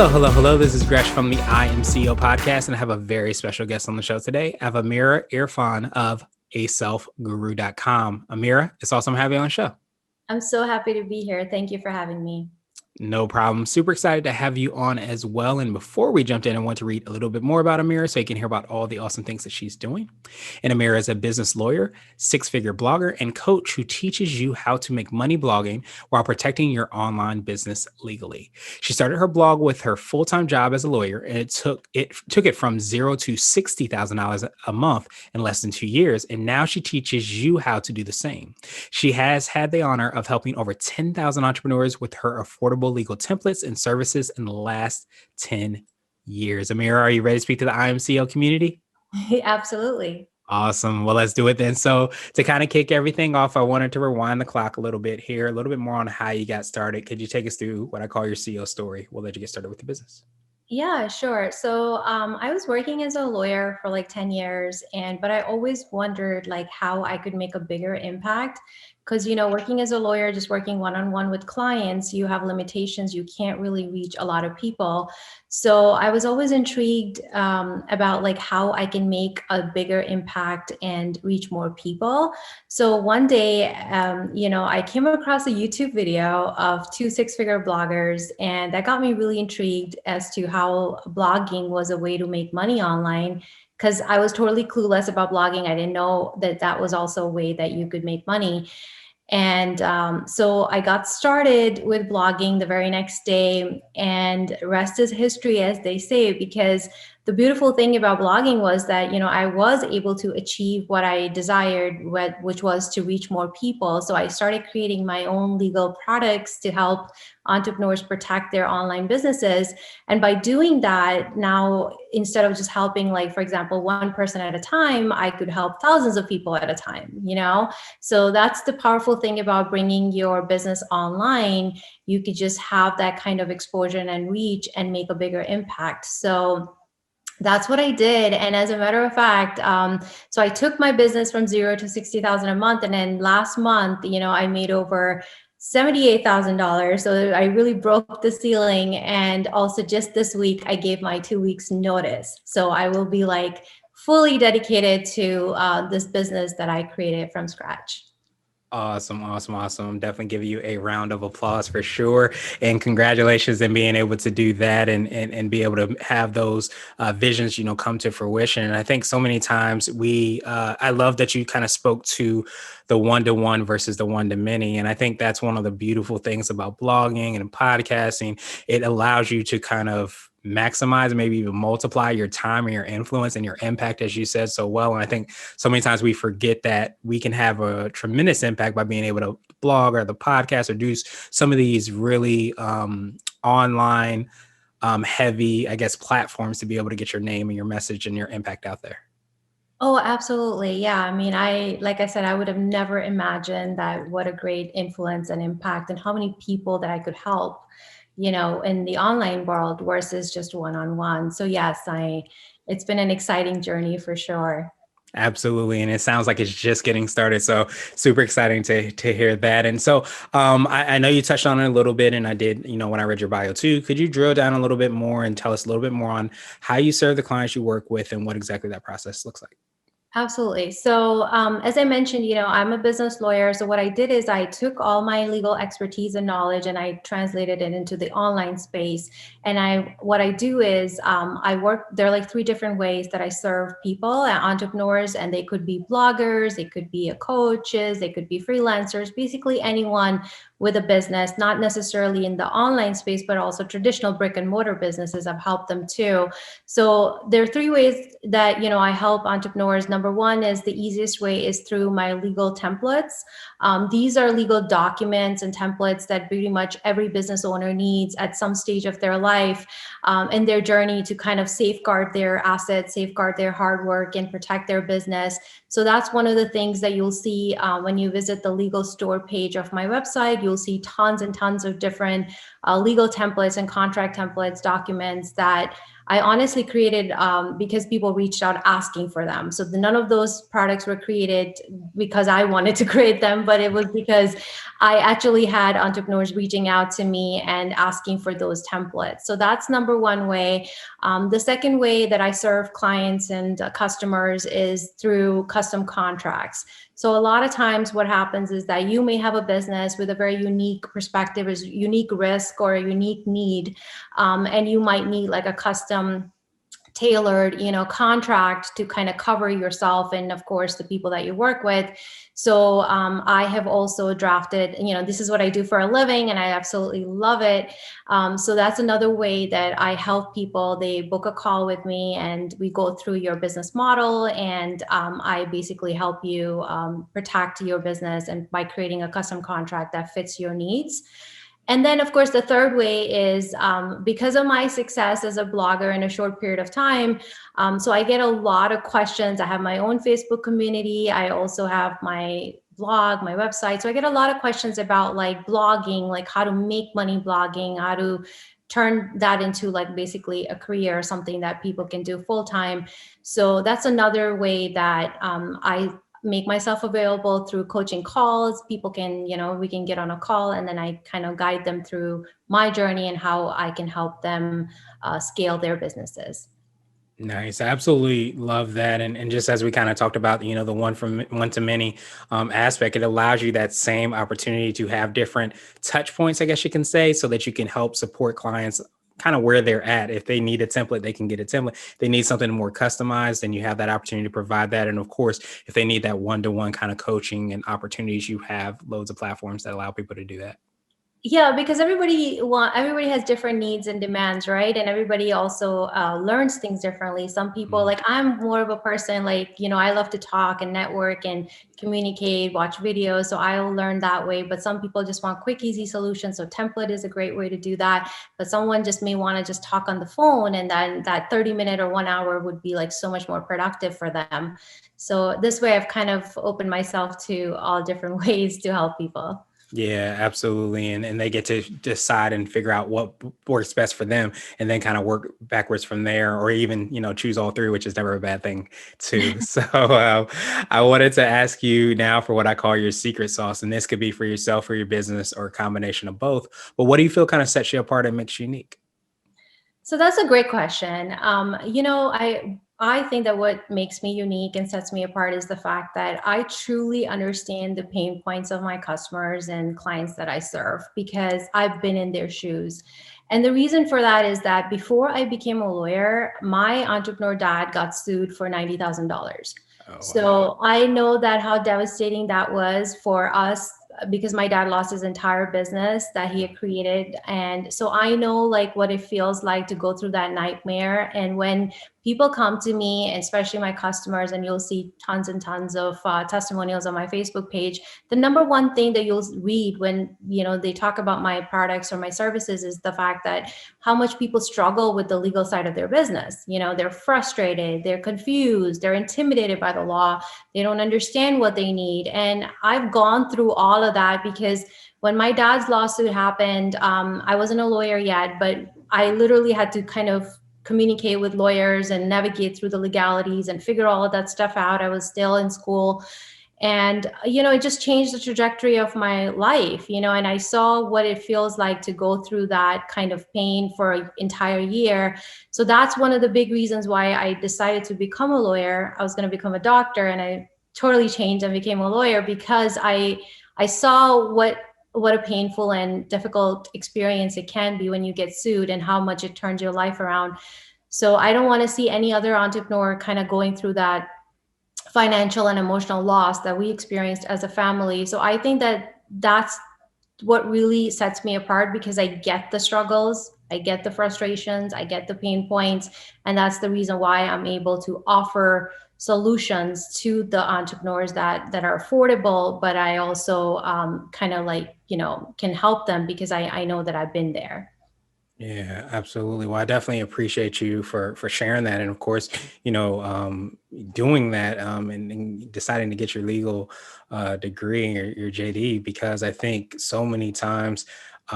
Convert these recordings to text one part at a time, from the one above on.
Hello. This is Gresh from the CBNation.co podcast, and I have a very special guest on the show today. I have Amira Irfan of aselfguru.com. Amira, it's awesome to have you on the show. I'm so happy to be here. Thank you for having me. No problem. Super excited to have you on as well. And before we jumped in, I want to read a little bit more about Amira so you can hear about all the awesome things that she's doing. And Amira is a business lawyer, six-figure blogger, and coach who teaches you how to make money blogging while protecting your online business legally. She started her blog with her full-time job as a lawyer, and it took it from $0 to $60,000 a month in less than 2 years. And now she teaches you how to do the same. She has had the honor of helping over 10,000 entrepreneurs with her affordable legal templates and services in the last 10 years. Amira, are you ready to speak to the IMCO community? Absolutely. Awesome. Well, let's do it then. So to kind of kick everything off, I wanted to rewind the clock a little bit here, a little bit more on how you got started. Could you take us through what I call your CEO story? We'll let you get started with the business. Yeah, sure. So I was working as a lawyer for like 10 years, but I always wondered like how I could make a bigger impact. Because, working as a lawyer, just working one-on-one with clients, you have limitations. You can't really reach a lot of people. So I was always intrigued about like how I can make a bigger impact and reach more people. So one day, I came across a YouTube video of two six-figure bloggers, and that got me really intrigued as to how blogging was a way to make money online, because I was totally clueless about blogging. I didn't know that that was also a way that you could make money. And so I got started with blogging the very next day, and rest is history, as they say, because the beautiful thing about blogging was that, I was able to achieve what I desired, which was to reach more people. So I started creating my own legal products to help entrepreneurs protect their online businesses. And by doing that, now, instead of just helping, like, for example, one person at a time, I could help thousands of people at a time, So that's the powerful thing about bringing your business online. You could just have that kind of exposure and reach and make a bigger impact. So that's what I did. And as a matter of fact, so I took my business from $0 to $60,000 a month. And then last month, I made over $78,000. So I really broke the ceiling. And also just this week, I gave my 2 weeks notice. So I will be like fully dedicated to this business that I created from scratch. Awesome. Definitely give you a round of applause for sure. And congratulations in being able to do that and be able to have those visions, come to fruition. And I think so many times I love that you kind of spoke to the one-to-one versus the one-to-many. And I think that's one of the beautiful things about blogging and podcasting. It allows you to kind of maximize, maybe even multiply your time and your influence and your impact, as you said so well. And I think so many times we forget that we can have a tremendous impact by being able to blog or the podcast or do some of these really online heavy, I guess, platforms to be able to get your name and your message and your impact out there. Oh, absolutely. Yeah. I mean, like I said, I would have never imagined that what a great influence and impact and how many people that I could help, in the online world versus just one-on-one. So yes, it's been an exciting journey for sure. Absolutely. And it sounds like it's just getting started. So super exciting to hear that. And so I know you touched on it a little bit, and I did, when I read your bio too. Could you drill down a little bit more and tell us a little bit more on how you serve the clients you work with and what exactly that process looks like? Absolutely. So as I mentioned, I'm a business lawyer. So what I did is I took all my legal expertise and knowledge and I translated it into the online space. And what I do is there are like 3 different ways that I serve people, entrepreneurs, and they could be bloggers, they could be coaches, they could be freelancers, basically anyone with a business, not necessarily in the online space, but also traditional brick and mortar businesses. I've helped them too. So there are 3 ways that, I help entrepreneurs. Number 1 is the easiest way is through my legal templates. These are legal documents and templates that pretty much every business owner needs at some stage of their life in their journey to kind of safeguard their assets, safeguard their hard work, and protect their business. So that's one of the things that you'll see when you visit the legal store page of my website. You'll see tons and tons of different legal templates and contract templates, documents that I honestly created because people reached out asking for them. So none of those products were created because I wanted to create them, but it was because I actually had entrepreneurs reaching out to me and asking for those templates. So that's number one way. The second way that I serve clients and customers is through custom contracts. So a lot of times what happens is that you may have a business with a very unique perspective, is unique risk or a unique need, and you might need like a custom tailored, contract to kind of cover yourself and of course the people that you work with. So I have also drafted, this is what I do for a living and I absolutely love it. So that's another way that I help people. They book a call with me and we go through your business model, and I basically help you protect your business and by creating a custom contract that fits your needs. And then, of course, the third way is because of my success as a blogger in a short period of time. So I get a lot of questions. I have my own Facebook community. I also have my blog, my website. So I get a lot of questions about like blogging, like how to make money blogging, how to turn that into like basically a career, something that people can do full time. So that's another way that I make myself available through coaching calls. People can, we can get on a call and then I kind of guide them through my journey and how I can help them scale their businesses. Nice. I absolutely love that. And just as we kind of talked about, the one from one to many aspect, it allows you that same opportunity to have different touch points, I guess you can say, so that you can help support clients kind of where they're at. If they need a template, they can get a template. If they need something more customized, then you have that opportunity to provide that. And of course, if they need that one-to-one kind of coaching and opportunities, you have loads of platforms that allow people to do that. Yeah, because everybody has different needs and demands, right? And everybody also learns things differently. Some people, Mm. like I'm more of a person, like, I love to talk and network and communicate, watch videos. So I'll learn that way. But some people just want quick, easy solutions. So template is a great way to do that. But someone just may want to just talk on the phone, and then that 30-minute or 1 hour would be like so much more productive for them. So this way I've kind of opened myself to all different ways to help people. Yeah, absolutely. And they get to decide and figure out what works best for them and then kind of work backwards from there, or even, choose all three, which is never a bad thing too. So I wanted to ask you now for what I call your secret sauce. And this could be for yourself or your business or a combination of both. But what do you feel kind of sets you apart and makes you unique? So that's a great question. I think that what makes me unique and sets me apart is the fact that I truly understand the pain points of my customers and clients that I serve because I've been in their shoes. And the reason for that is that before I became a lawyer, my entrepreneur dad got sued for $90,000. Oh, wow. So I know that how devastating that was for us because my dad lost his entire business that he had created. And so I know like what it feels like to go through that nightmare. And when people come to me, especially my customers, and you'll see tons and tons of testimonials on my Facebook page, the number one thing that you'll read when they talk about my products or my services is the fact that how much people struggle with the legal side of their business. They're frustrated, they're confused, they're intimidated by the law, they don't understand what they need. And I've gone through all of that because when my dad's lawsuit happened, I wasn't a lawyer yet, but I literally had to kind of communicate with lawyers and navigate through the legalities and figure all of that stuff out. I was still in school. And, it just changed the trajectory of my life, and I saw what it feels like to go through that kind of pain for an entire year. So that's one of the big reasons why I decided to become a lawyer. I was going to become a doctor and I totally changed and became a lawyer because I saw what a painful and difficult experience it can be when you get sued and how much it turns your life around. So I don't want to see any other entrepreneur kind of going through that financial and emotional loss that we experienced as a family. So I think that that's what really sets me apart because I get the struggles, I get the frustrations, I get the pain points. And that's the reason why I'm able to offer solutions to the entrepreneurs that are affordable, but I also kind of like, can help them because I know that I've been there. Yeah, absolutely. Well, I definitely appreciate you for sharing that, and of course, doing that and deciding to get your legal degree or your JD, because I think so many times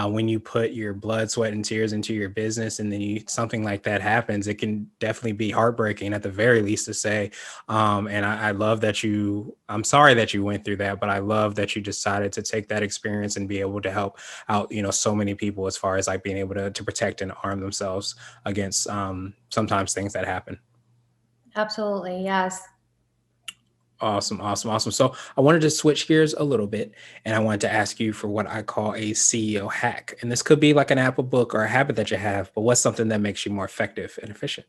when you put your blood, sweat, and tears into your business, and then something like that happens, it can definitely be heartbreaking at the very least to say. And I love that I'm sorry that you went through that, but I love that you decided to take that experience and be able to help out, so many people as far as like being able to protect and arm themselves against sometimes things that happen. Absolutely. Yes. Awesome, awesome, awesome. So I wanted to switch gears a little bit and I wanted to ask you for what I call a CEO hack. And this could be like an Apple book or a habit that you have, but what's something that makes you more effective and efficient?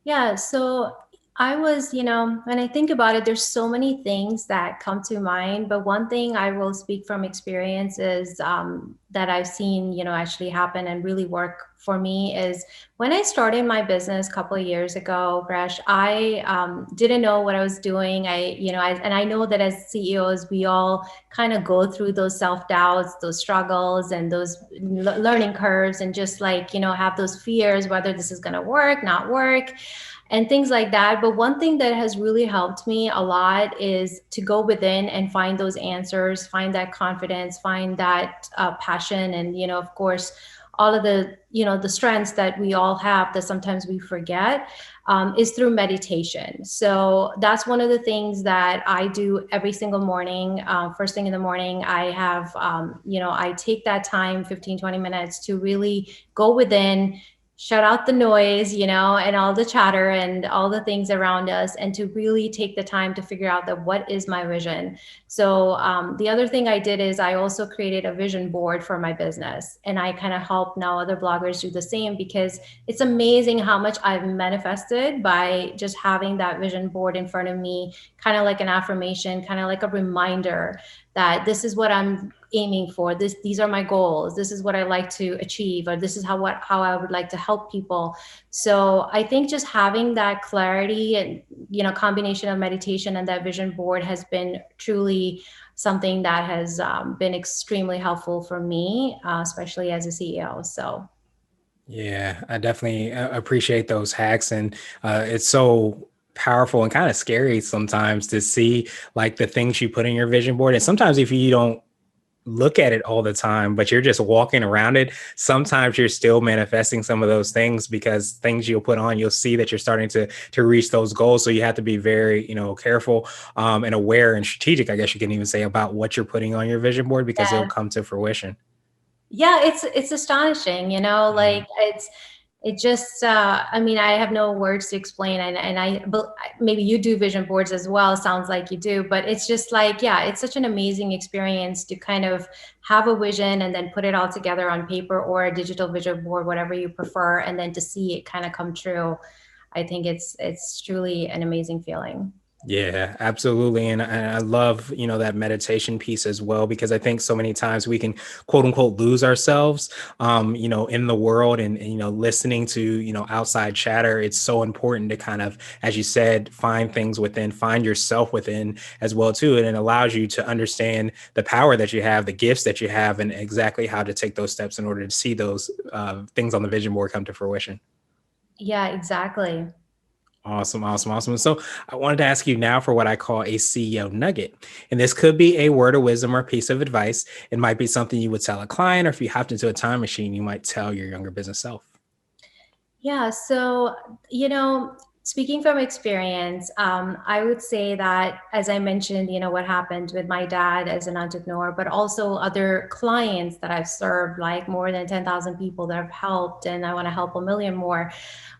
Yeah, so I was, when I think about it, there's so many things that come to mind. But one thing I will speak from experience is that I've seen, actually happen and really work for me is when I started my business a couple of years ago, Gresh, I didn't know what I was doing. And I know that as CEOs, we all kind of go through those self-doubts, those struggles, and those learning curves, and just like, have those fears, whether this is going to work, not work, and things like that. But one thing that has really helped me a lot is to go within and find those answers, find that confidence, find that passion, and of course, all of the the strengths that we all have that sometimes we forget, is through meditation. So that's one of the things that I do every single morning. First thing in the morning, I have I take that time, 15-20 minutes, to really go within, shut out the noise, and all the chatter and all the things around us, and to really take the time to figure out that what is my vision. So the other thing I did is I also created a vision board for my business, and I kind of help now other bloggers do the same, because it's amazing how much I've manifested by just having that vision board in front of me, kind of like an affirmation, kind of like a reminder that this is what I'm aiming for, these are my goals, this is what I like to achieve, or this is how I would like to help people. So I think just having that clarity and combination of meditation and that vision board has been truly something that has been extremely helpful for me, especially as a CEO. So Yeah, I definitely appreciate those hacks. And it's so powerful and kind of scary sometimes to see like the things you put in your vision board. And sometimes if you don't look at it all the time, but you're just walking around it, sometimes you're still manifesting some of those things, because things you'll put on, you'll see that you're starting to reach those goals. So you have to be very, careful and aware and strategic, I guess you can even say, about what you're putting on your vision board, because it'll yeah, come to fruition. yeah, it's astonishing, Mhm. like it just I mean, I have no words to explain, but maybe you do vision boards as well, sounds like you do, but it's just like, yeah, it's such an amazing experience to kind of have a vision and then put it all together on paper or a digital vision board, whatever you prefer, and then to see it kind of come true. I think it's truly an amazing feeling. Yeah, absolutely. And I love, that meditation piece as well, because I think so many times we can quote unquote lose ourselves, in the world, and listening to, outside chatter. It's so important to kind of, as you said, find things within, find yourself within as well too. And it allows you to understand the power that you have, the gifts that you have, and exactly how to take those steps in order to see those things on the vision board come to fruition. Yeah, exactly. Awesome, awesome, awesome. So I wanted to ask you now for what I call a CEO nugget. And this could be a word of wisdom or a piece of advice. It might be something you would tell a client, or if you hopped into a time machine, you might tell your younger business self. Yeah, so, speaking from experience, I would say that, as I mentioned, what happened with my dad as an entrepreneur, but also other clients that I've served, like more than 10,000 people that I've helped, and I want to help a million more.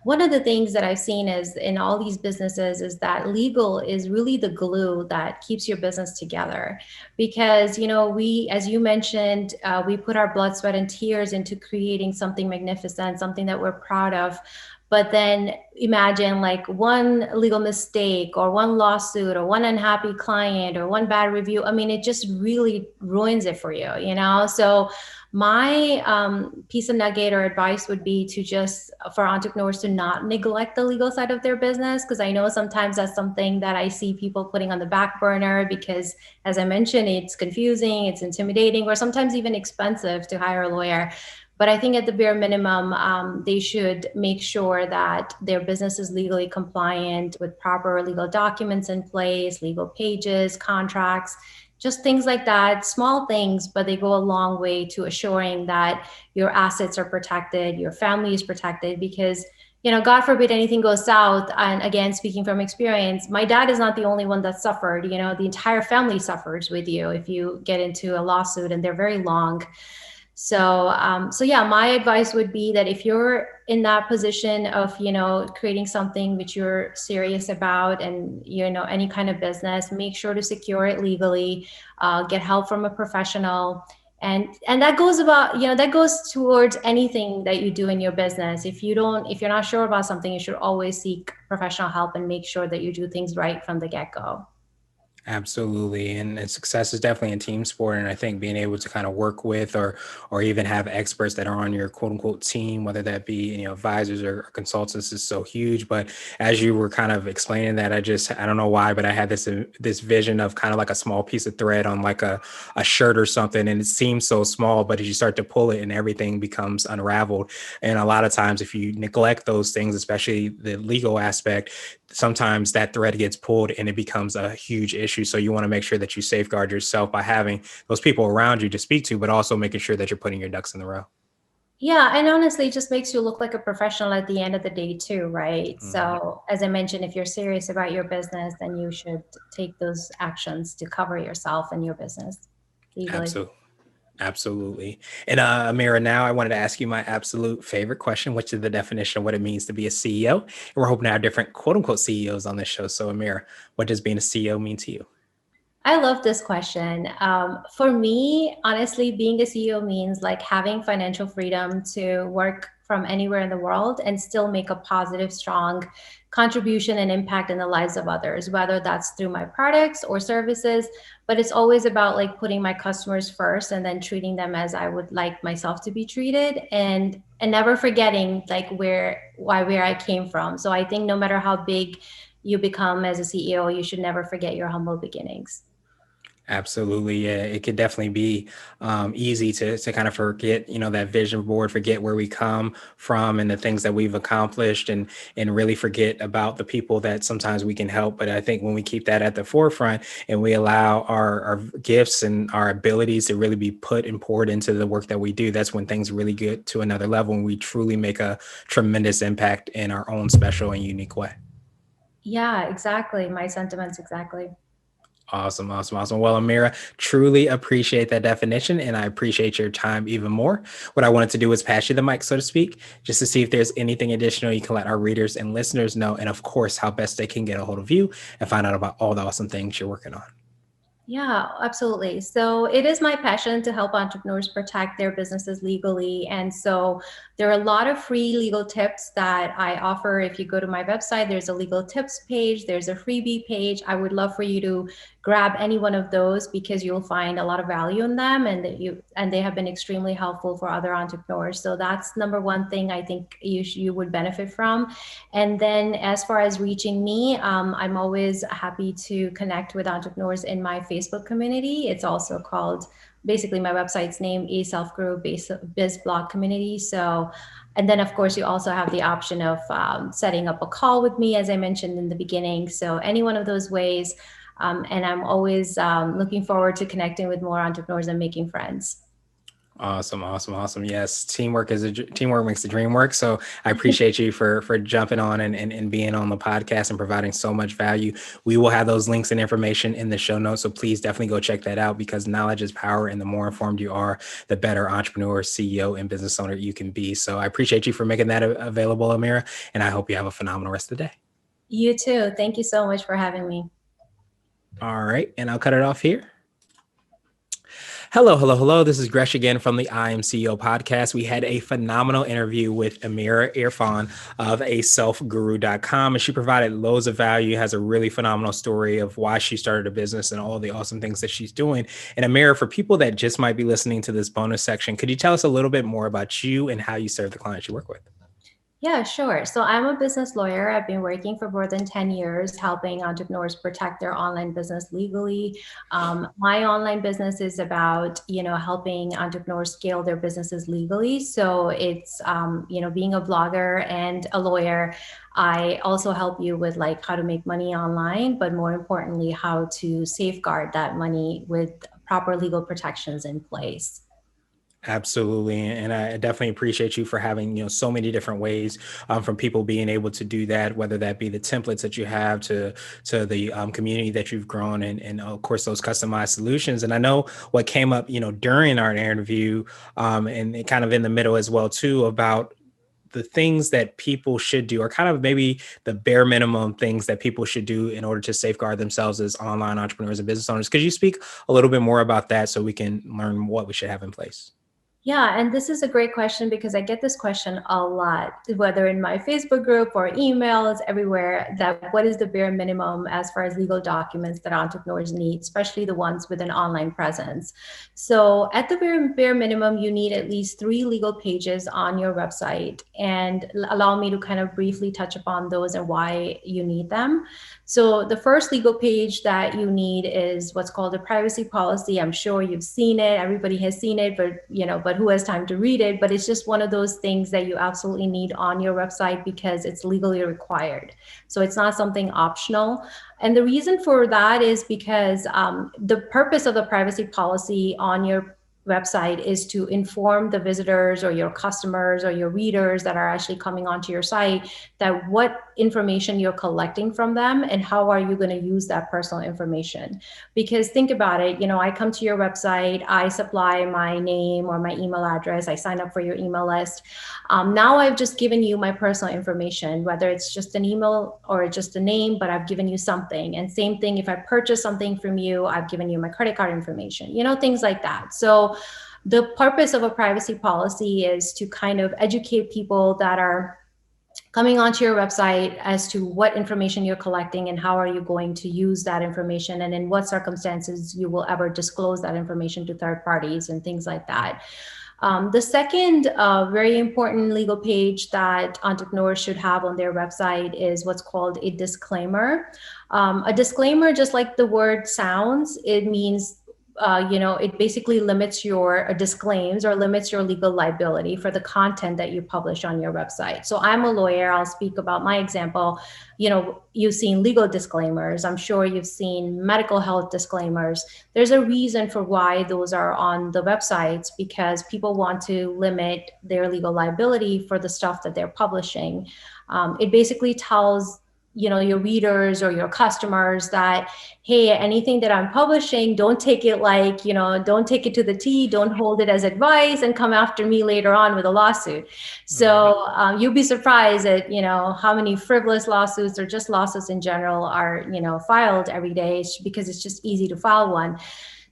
One of the things that I've seen is in all these businesses is that legal is really the glue that keeps your business together, because we, as you mentioned, we put our blood, sweat, and tears into creating something magnificent, something that we're proud of. But then imagine like one legal mistake or one lawsuit or one unhappy client or one bad review. I mean, it just really ruins it for you. So my piece of nugget or advice would be to just, for entrepreneurs, to not neglect the legal side of their business, because I know sometimes that's something that I see people putting on the back burner, because, as I mentioned, it's confusing, it's intimidating, or sometimes even expensive to hire a lawyer. But I think at the bare minimum, they should make sure that their business is legally compliant with proper legal documents in place, legal pages, contracts, just things like that, small things, but they go a long way to assuring that your assets are protected, your family is protected, because God forbid anything goes south. And again, speaking from experience, my dad is not the only one that suffered. The entire family suffers with you if you get into a lawsuit, and they're very long. So yeah, my advice would be that if you're in that position of, creating something which you're serious about, and, any kind of business, make sure to secure it legally, get help from a professional. And that goes towards anything that you do in your business. If you're not sure about something, you should always seek professional help and make sure that you do things right from the get-go. Absolutely. And success is definitely a team sport. And I think being able to kind of work with or even have experts that are on your quote unquote team, whether that be, advisors or consultants, is so huge. But as you were kind of explaining that, I don't know why, but I had this vision of kind of like a small piece of thread on like a shirt or something. And it seems so small, but as you start to pull it and everything becomes unraveled. And a lot of times if you neglect those things, especially the legal aspect, sometimes that thread gets pulled and it becomes a huge issue. So you want to make sure that you safeguard yourself by having those people around you to speak to, but also making sure that you're putting your ducks in the row. Yeah, and honestly, it just makes you look like a professional at the end of the day too, right? Mhm. So, as I mentioned, if you're serious about your business, then you should take those actions to cover yourself and your business legally. Absolutely. Absolutely. And Amira, now I wanted to ask you my absolute favorite question, which is the definition of what it means to be a CEO. And we're hoping to have different quote unquote CEOs on this show. So Amira, what does being a CEO mean to you? I love this question. For me, honestly, being a CEO means like having financial freedom to work from anywhere in the world and still make a positive, strong contribution and impact in the lives of others, whether that's through my products or services. But it's always about like putting my customers first and then treating them as I would like myself to be treated, and never forgetting like where I came from. So I think no matter how big you become as a CEO, you should never forget your humble beginnings. Absolutely. Yeah, it could definitely be easy to kind of forget, that vision board, forget where we come from and the things that we've accomplished and really forget about the people that sometimes we can help. But I think when we keep that at the forefront and we allow our gifts and our abilities to really be put and poured into the work that we do, that's when things really get to another level and we truly make a tremendous impact in our own special and unique way. Yeah, exactly. My sentiments exactly. Awesome, awesome, awesome. Well, Amira, truly appreciate that definition, and I appreciate your time even more. What I wanted to do was pass you the mic, so to speak, just to see if there's anything additional you can let our readers and listeners know, and of course, how best they can get a hold of you and find out about all the awesome things you're working on. Yeah, absolutely. So it is my passion to help entrepreneurs protect their businesses legally. And so there are a lot of free legal tips that I offer. If you go to my website, there's a legal tips page, there's a freebie page. I would love for you to grab any one of those because you'll find a lot of value in them, and they have been extremely helpful for other entrepreneurs. So that's number one thing I think you would benefit from. And then as far as reaching me, I'm always happy to connect with entrepreneurs in my Facebook community. It's also called, basically my website's name, A Self Grow Biz Blog Community. So, and then of course you also have the option of setting up a call with me, as I mentioned in the beginning. So any one of those ways. And I'm always looking forward to connecting with more entrepreneurs and making friends. Awesome, awesome, awesome. Yes, teamwork makes the dream work. So I appreciate you for jumping on and being on the podcast and providing so much value. We will have those links and information in the show notes. So please definitely go check that out because knowledge is power. And the more informed you are, the better entrepreneur, CEO, and business owner you can be. So I appreciate you for making that available, Amira. And I hope you have a phenomenal rest of the day. You too. Thank you so much for having me. All right. And I'll cut it off here. Hello, hello, hello. This is Gresh again from the I Am CEO podcast. We had a phenomenal interview with Amira Irfan of aselfguru.com, and she provided loads of value, has a really phenomenal story of why she started a business and all the awesome things that she's doing. And Amira, for people that just might be listening to this bonus section, could you tell us a little bit more about you and how you serve the clients you work with? Yeah, sure. So I'm a business lawyer. I've been working for more than 10 years, helping entrepreneurs protect their online business legally. My online business is about, helping entrepreneurs scale their businesses legally. So it's, being a blogger and a lawyer. I also help you with like how to make money online, but more importantly, how to safeguard that money with proper legal protections in place. Absolutely, and I definitely appreciate you for having so many different ways from people being able to do that, whether that be the templates that you have to the community that you've grown, and of course those customized solutions. And I know what came up during our interview, and kind of in the middle as well too, about the things that people should do, or kind of maybe the bare minimum things that people should do in order to safeguard themselves as online entrepreneurs and business owners. Could you speak a little bit more about that so we can learn what we should have in place? Yeah, and this is a great question because I get this question a lot, whether in my Facebook group or emails, everywhere, that what is the bare minimum as far as legal documents that entrepreneurs need, especially the ones with an online presence. So at the bare minimum, you need at least 3 legal pages on your website. And allow me to kind of briefly touch upon those and why you need them. So the first legal page that you need is what's called a privacy policy. I'm sure you've seen it. Everybody has seen it, but who has time to read it? But it's just one of those things that you absolutely need on your website because it's legally required. So it's not something optional. And the reason for that is because the purpose of the privacy policy on your website is to inform the visitors or your customers or your readers that are actually coming onto your site that what information you're collecting from them and how are you going to use that personal information. Because think about it, I come to your website, I supply my name or my email address, I sign up for your email list. Now I've just given you my personal information, whether it's just an email or just a name, but I've given you something. And same thing, if I purchase something from you, I've given you my credit card information, things like that. So the purpose of a privacy policy is to kind of educate people that are coming onto your website as to what information you're collecting and how are you going to use that information and in what circumstances you will ever disclose that information to third parties and things like that. The second very important legal page that entrepreneurs should have on their website is what's called a disclaimer. A disclaimer, just like the word sounds, it means it basically limits your disclaims or limits your legal liability for the content that you publish on your website. So I'm a lawyer. I'll speak about my example. You've seen legal disclaimers. I'm sure you've seen medical health disclaimers. There's a reason for why those are on the websites because people want to limit their legal liability for the stuff that they're publishing. It basically tells your readers or your customers that, hey, anything that I'm publishing, don't take it don't take it to the T, don't hold it as advice and come after me later on with a lawsuit. So you'll be surprised at how many frivolous lawsuits or just lawsuits in general are filed every day because it's just easy to file one.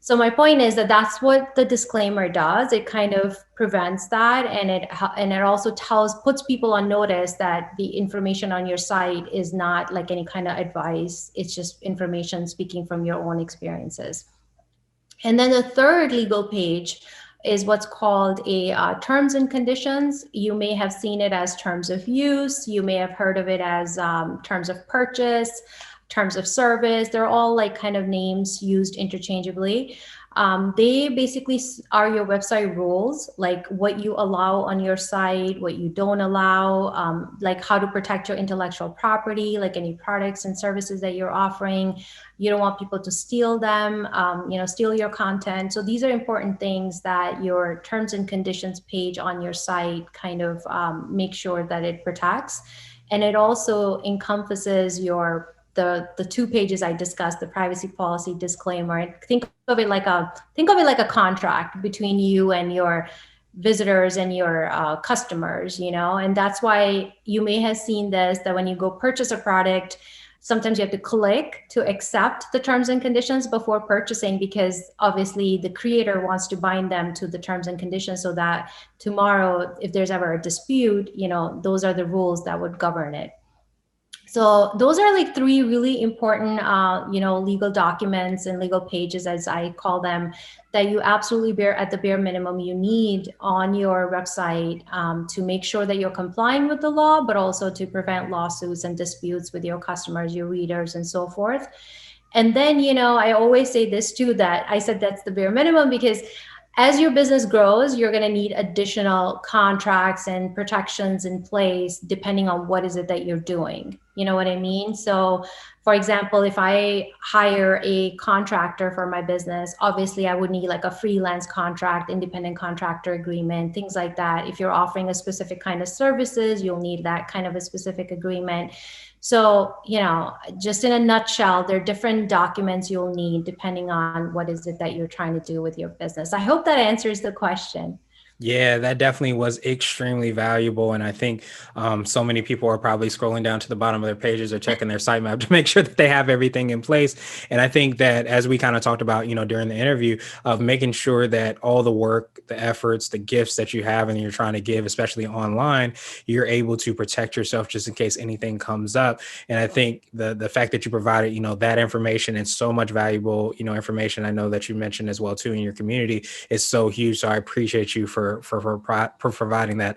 So my point is that that's what the disclaimer does. It kind of prevents that, and it also puts people on notice that the information on your site is not like any kind of advice. It's just information speaking from your own experiences. And then the third legal page is what's called a terms and conditions. You may have seen it as terms of use. You may have heard of it as terms of purchase, terms of service. They're all like kind of names used interchangeably. They basically are your website rules, like what you allow on your site, what you don't allow, like how to protect your intellectual property, like any products and services that you're offering. You don't want people to steal them, steal your content. So these are important things that your terms and conditions page on your site kind of make sure that it protects. And it also encompasses the 2 pages I discussed, the privacy policy disclaimer. Think of it like a contract between you and your visitors and your customers, and that's why you may have seen this, that when you go purchase a product, sometimes you have to click to accept the terms and conditions before purchasing, because obviously the creator wants to bind them to the terms and conditions so that tomorrow, if there's ever a dispute, those are the rules that would govern it. So those are like three really important, legal documents and legal pages, as I call them, that you absolutely bear at the bare minimum you need on your website to make sure that you're complying with the law, but also to prevent lawsuits and disputes with your customers, your readers, and so forth. And then, I always say this too, that I said that's the bare minimum because as your business grows, you're going to need additional contracts and protections in place depending on what is it that you're doing. You know what I mean? So, for example, if I hire a contractor for my business, obviously I would need like a freelance contract, independent contractor agreement, things like that. If you're offering a specific kind of services, you'll need that kind of a specific agreement. So, just in a nutshell, there are different documents you'll need depending on what is it that you're trying to do with your business. I hope that answers the question. Yeah, that definitely was extremely valuable. And I think so many people are probably scrolling down to the bottom of their pages or checking their sitemap to make sure that they have everything in place. And I think that as we kind of talked about, during the interview, of making sure that all the work, the efforts, the gifts that you have and you're trying to give, especially online, you're able to protect yourself just in case anything comes up. And I think the fact that you provided, that information and so much valuable, information, I know that you mentioned as well too in your community, is so huge. So I appreciate you for providing that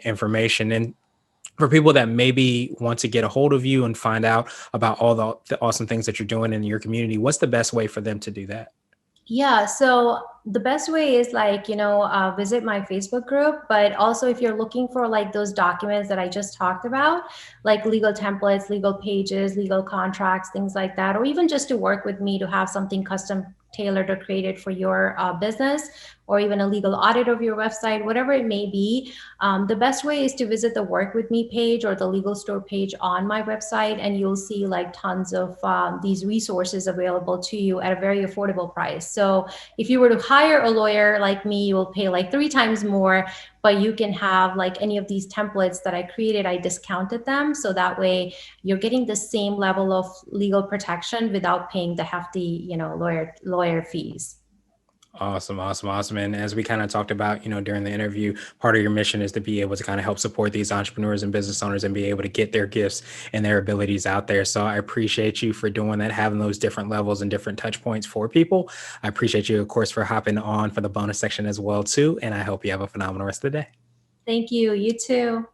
information. And for people that maybe want to get a hold of you and find out about all the awesome things that you're doing in your community, what's the best way for them to do that? Yeah, so the best way is like, visit my Facebook group, but also if you're looking for like those documents that I just talked about, like legal templates, legal pages, legal contracts, things like that, or even just to work with me to have something custom tailored or created for your business, or even a legal audit of your website, whatever it may be, the best way is to visit the Work With Me page or the legal store page on my website, and you'll see like tons of these resources available to you at a very affordable price. So if you were to hire a lawyer like me, you will pay like 3 times more, but you can have like any of these templates that I created, I discounted them. So that way you're getting the same level of legal protection without paying the hefty, lawyer fees. Awesome, awesome, awesome. And as we kind of talked about, during the interview, part of your mission is to be able to kind of help support these entrepreneurs and business owners and be able to get their gifts and their abilities out there. So I appreciate you for doing that, having those different levels and different touch points for people. I appreciate you, of course, for hopping on for the bonus section as well, too. And I hope you have a phenomenal rest of the day. Thank you. You too.